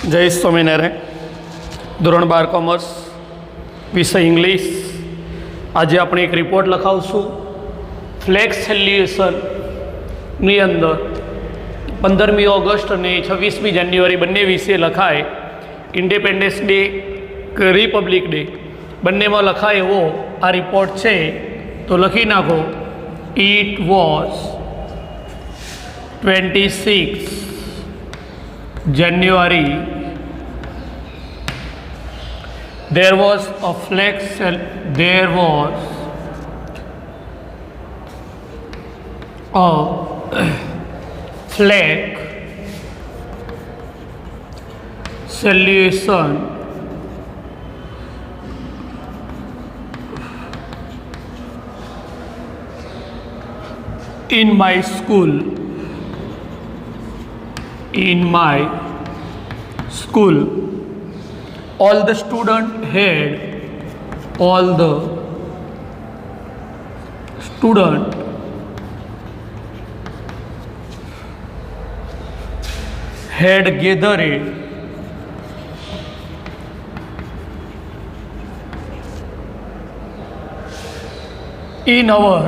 જય સ્વામિનારાયણ. ધોરણ 12 કોમર્સ, વિષય ઇંગ્લિશ. આજે આપણે એક રિપોર્ટ લખાવશું. ફ્લેગ સેલ્યુશનની અંદર 15મી ઓગસ્ટ અને 26મી જાન્યુઆરી બંને વિશે લખાય. ઇન્ડિપેન્ડન્સ ડે કે રિપબ્લિક ડે બંનેમાં લખાય એવો આ રિપોર્ટ છે. તો લખી નાખો, it was 26 January, there was a flag celebration in my school. All the students had gathered in our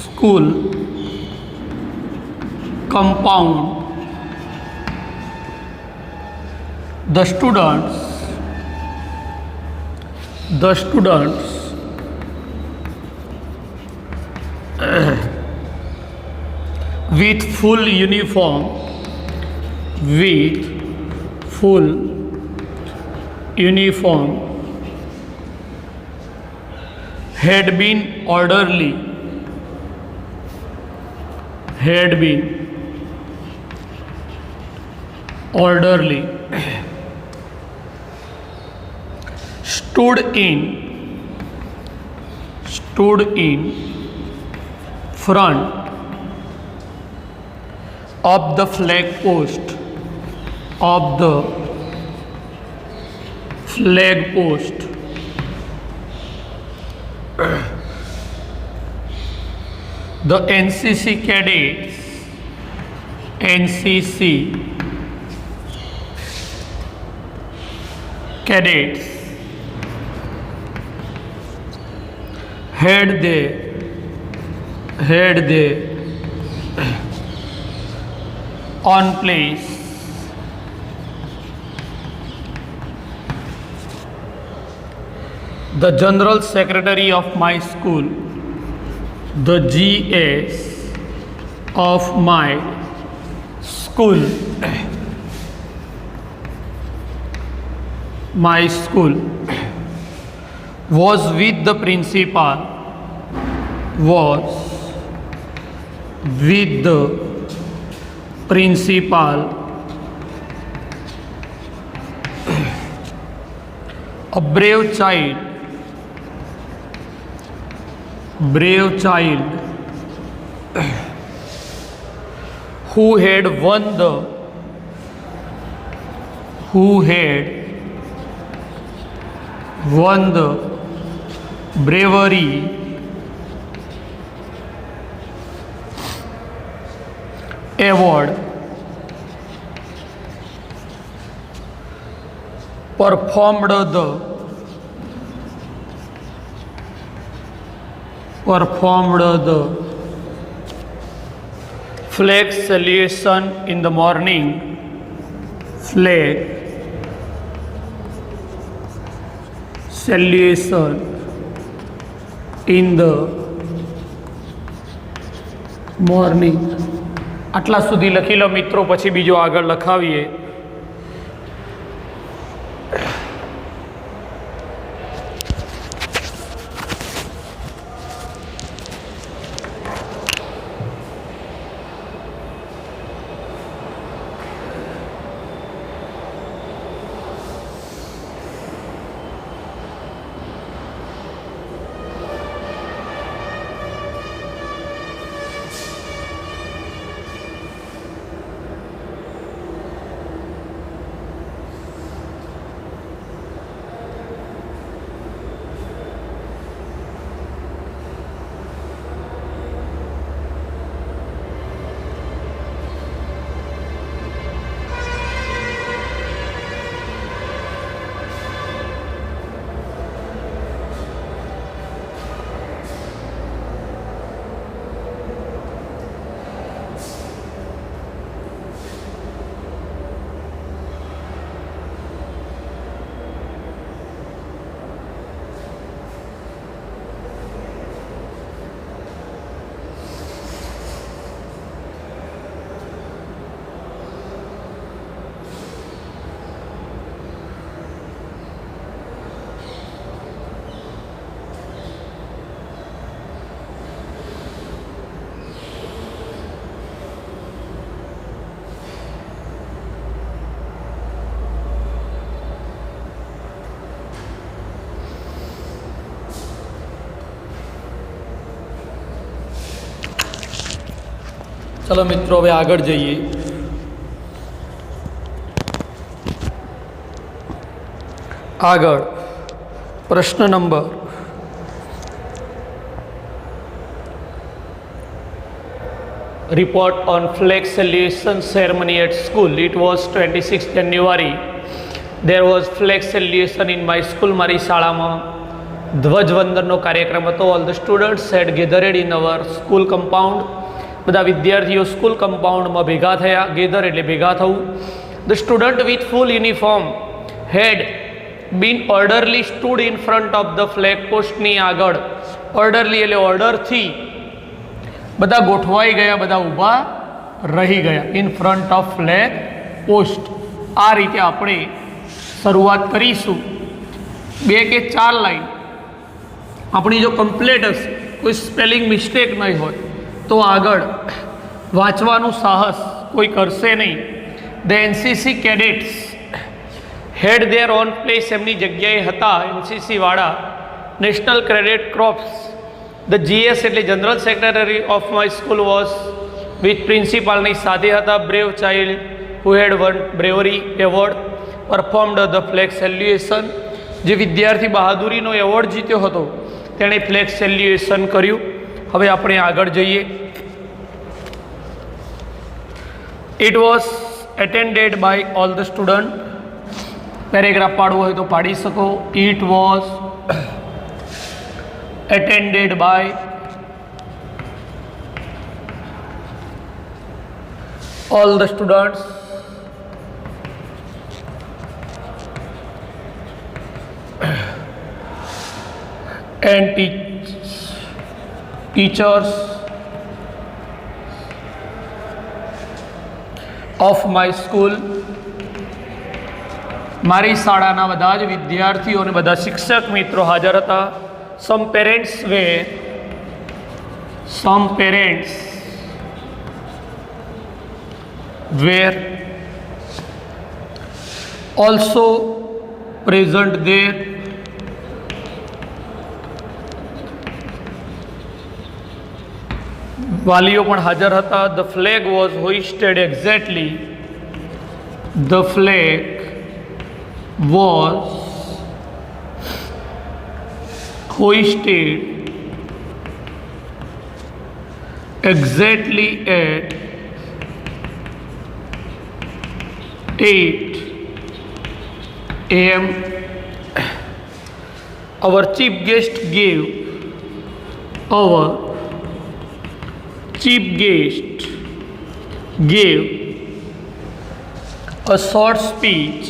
school compound. The students with full uniform had been orderly stood in front of the flag post the NCC cadets had their on place. The General Secretary of my school, the GS of my school, was with the principal, a brave child who had won the bravery award, performed the flag salutation in the morning. આટલા સુધી લખી લો મિત્રો, પછી બીજો આગળ લખાવીએ. चलो मित्रों हवे आगळ जईए। आगळ प्रश्न number report on flag salutation ceremony at school. It was 26 January. There was flag salutation in my school. મારી શાળામાં ધ્વજવંદનનો કાર્યક્રમ હતો. All the students had gathered in our school compound. બધા વિદ્યાર્થીઓ સ્કૂલ કમ્પાઉન્ડમાં ભેગા થયા. ગેધર એટલે ભેગા થવું. The student with full uniform had been orderly stood in front of the flag postની આગળ. orderly એટલે ઓર્ડરથી બધા ગોઠવાઈ ગયા, બધા ઊભા રહી ગયા. In front of flag post. આ રીતે આપણે શરૂઆત કરીશું. 2 કે 4 લાઈન આપણી જો કમ્પ્લીટ હશે, કોઈ સ્પેલિંગ મિસ્ટેક નહીં હોય તો આગળ વાંચવાનું સાહસ કોઈ કરશે નહીં. The NCC cadets had their on place. એમની જગ્યાએ હતા એનસીસી વાળા. National credit crops. The GS એટલે general secretary of my school was with પ્રિન્સિપાલની સાથે હતા. Brave child who had won bravery award performed the flag salutation. જે વિદ્યાર્થી બહાદુરીનો એવોર્ડ જીત્યો હતો તેણે ફ્લેગ સેલ્યુએશન કર્યું. હવે આપણે આગળ જઈએ. It was attended by all the student. Paragraph પાડવો હોય તો પાડી શકો. It was attended by all the students and teachers of my school. મારી શાળાના બધા જ વિદ્યાર્થીઓ અને બધા શિક્ષક મિત્રો હાજર હતા. Some parents were also present there. વાલીઓ પણ હાજર હતા. The flag was hoisted exactly. The flag was hoisted exactly at 8 a.m. Our chief guest gave a short speech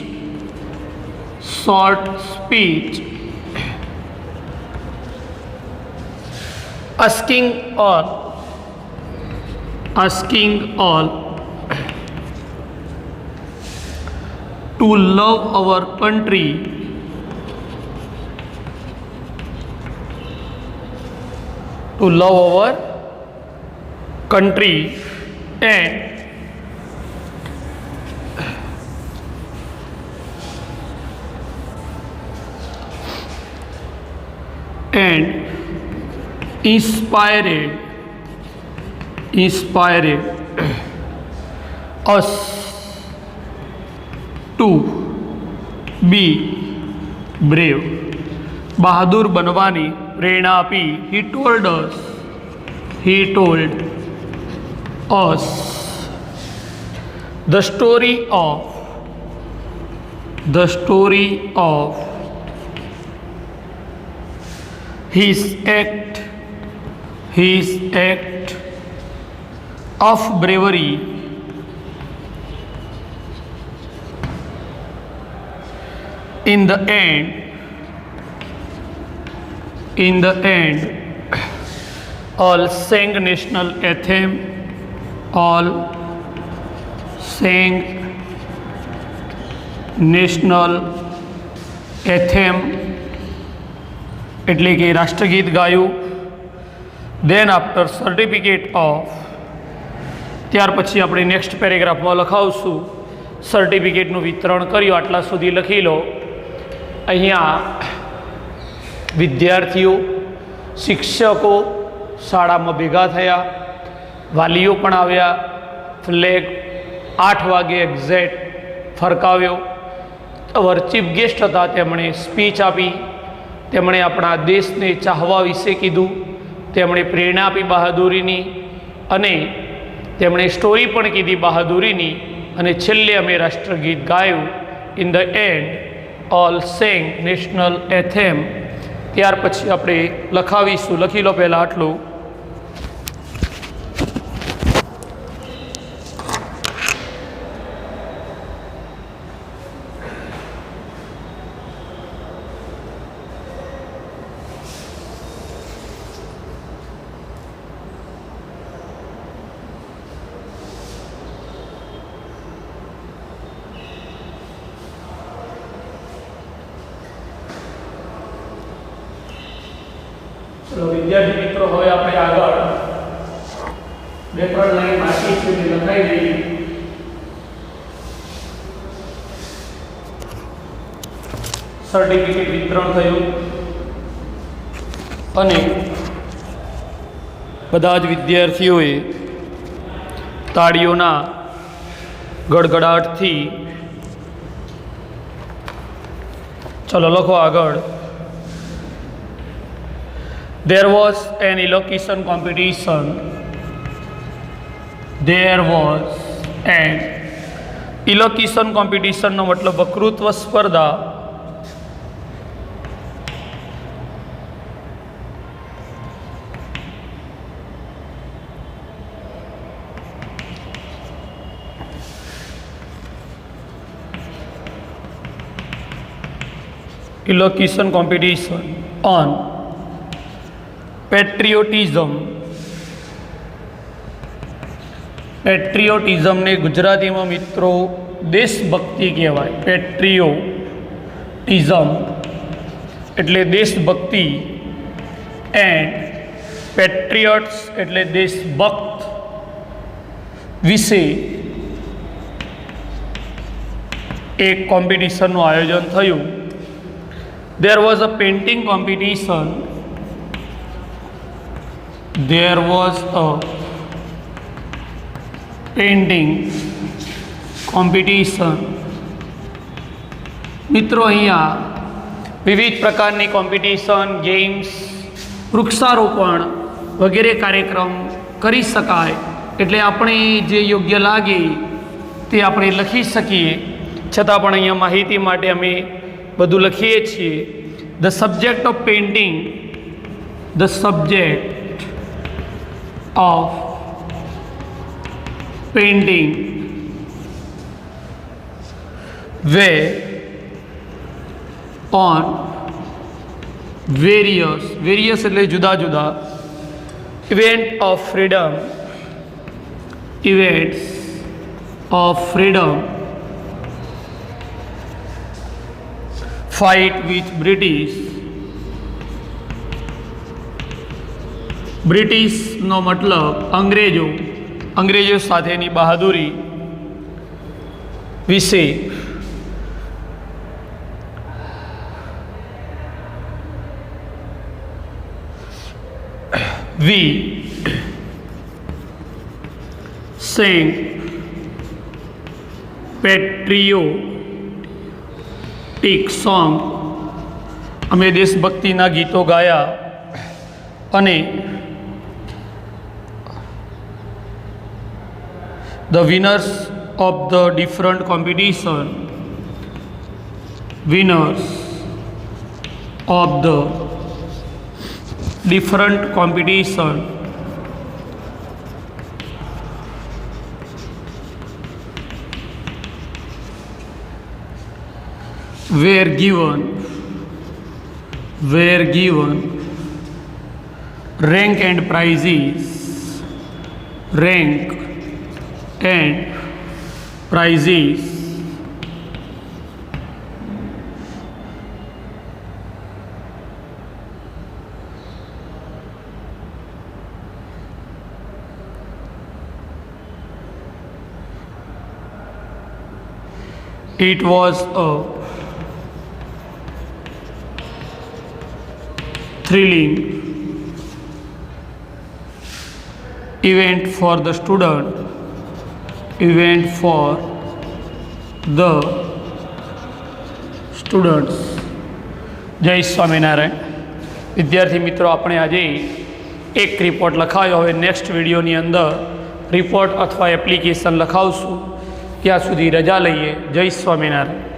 asking all to love our country and inspired us to be brave. બહાદુર બનવાની પ્રેરણા આપી. He told us the story of his act of bravery. In the end, all sang national anthem. એટલે કે રાષ્ટ્રગીત ગાયું. Then after certificate of. ત્યાર પછી આપણે નેક્સ્ટ પેરેગ્રાફમાં લખાવશું. સર્ટિફિકેટનું વિતરણ કર્યું. આટલા સુધી લખી લો. અહીંયા વિદ્યાર્થીઓ, શિક્ષકો શાળામાં ભેગા થયા, વાલીઓ પણ આવ્યા, ફ્લેગ 8 વાગે એક્ઝેક્ટ ફરકાવ્યો. અવર ચીફ ગેસ્ટ હતા, તેમણે સ્પીચ આપી, તેમણે આપણા દેશને ચાહવા વિશે કીધું, તેમણે પ્રેરણા આપી બહાદુરીની, અને તેમણે સ્ટોરી પણ કીધી બહાદુરીની, અને છેલ્લે અમે રાષ્ટ્રગીત ગાયું. In the end all sang national anthem. ત્યાર પછી આપણે લખાવીશું. લખી લો પહેલાં આટલું. ચલો વિદ્યાર્થી મિત્રો, હવે આપણે આગળ 2-3 લાઈન બાકી છે તે લખાઈ દઈએ. સર્ટિફિકેટ વિતરણ થયું અને બધા જ વિદ્યાર્થીઓએ તાળીઓના ગડગડાટથી, ચલો લખો આગળ. There was an elocution competition. There was an elocution competition નો મતલબ વક્તૃત્વ સ્પર્ધા. Elocution competition on પેટ્રિયોટિઝમ. પેટ્રિયોટિઝમને ગુજરાતીમાં મિત્રો દેશભક્તિ કહેવાય. પેટ્રિયોટિઝમ એટલે દેશભક્તિ, એન્ડ પેટ્રિયટ્સ એટલે દેશભક્ત વિશે એક કોમ્પિટિશનનું આયોજન થયું. There was a painting competition. There was a painting competition. મિત્રો, અહીંયા વિવિધ પ્રકારની કોમ્પિટિશન, ગેમ્સ, વૃક્ષારોપણ વગેરે કાર્યક્રમ કરી શકાય. એટલે આપણે જે યોગ્ય લાગે તે આપણે લખી શકીએ. છતાં પણ અહીંયા માહિતી માટે અમે બધું લખીએ છીએ. The subject of painting, the subject of painting were on various એટલે જુદા જુદા events of freedom, fight with બ્રિટિશનો મતલબ અંગ્રેજો સાથેની બહાદુરી વિશે we sang patriotic song. અમે દેશભક્તિના ગીતો ગાયા. અને the winners of the different competition, winners of the different competition were given rank and prizes. It was a thrilling event for the student event for the students. જય સ્વામિનારાયણ. વિદ્યાર્થી મિત્રો, આપણે આજે એક રિપોર્ટ લખાયો. હવે નેક્સ્ટ વિડીયોની અંદર રિપોર્ટ અથવા એપ્લિકેશન લખાવશું. ત્યાં સુધી રજા લઈએ. જય સ્વામિનારાયણ.